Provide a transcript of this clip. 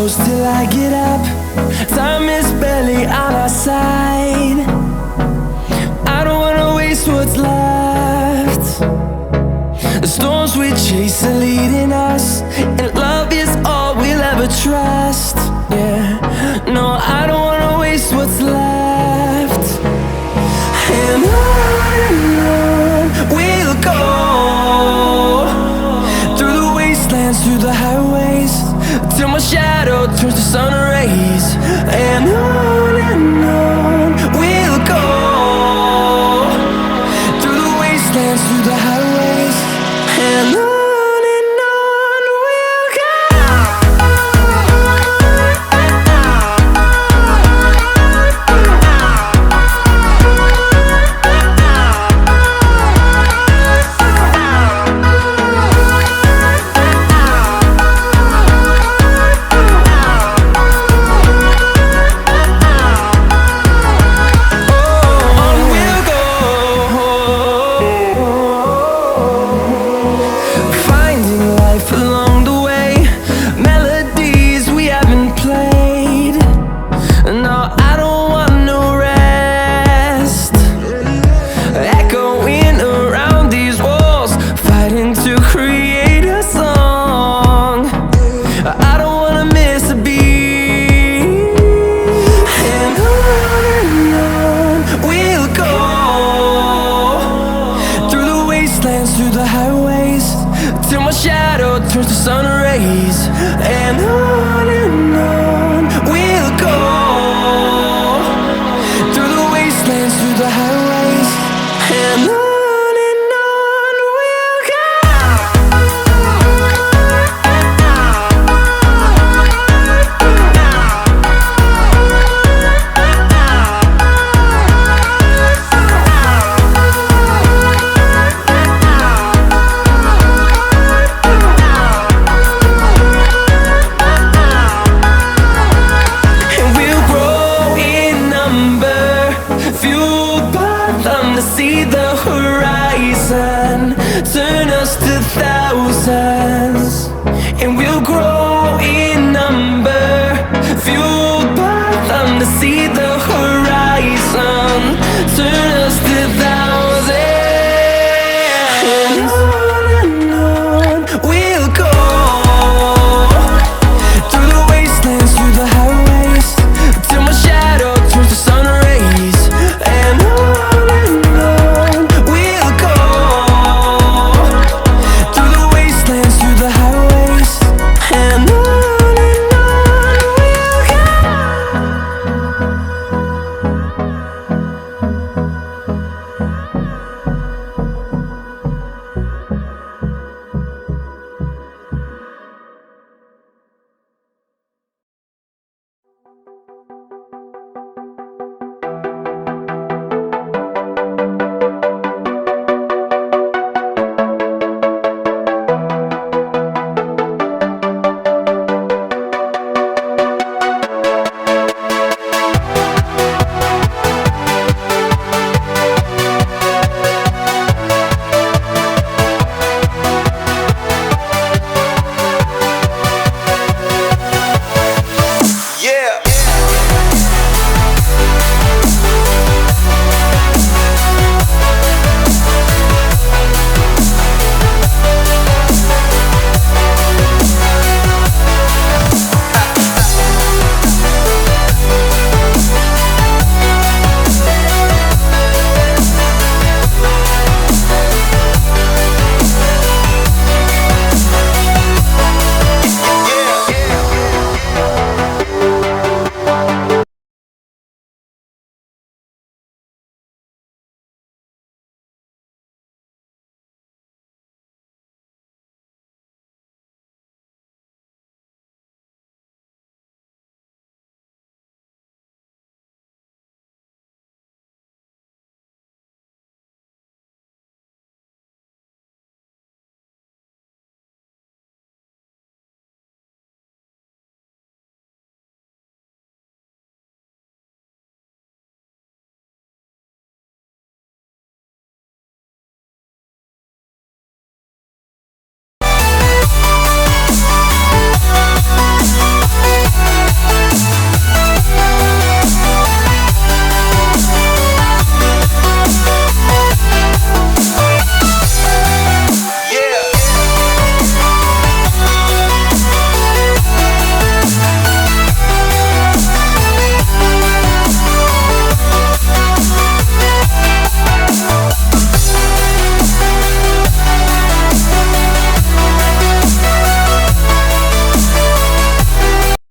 close till I get up. Time is barely on our side. I don't wanna waste what's left. The storms we chase are leading us, and love is all we'll ever trust. Yeah, no, I don't wanna waste what's left. And on we'll go, through the wastelands, through the highways, till my shadow turns to sun rays. And on we'll go, through the wastelands, through the highways, and on. Through the highways, till my shadow turns to sun rays. And on we'll go, through the wastelands, through the highways, and on. Fueled by them to see the horizon.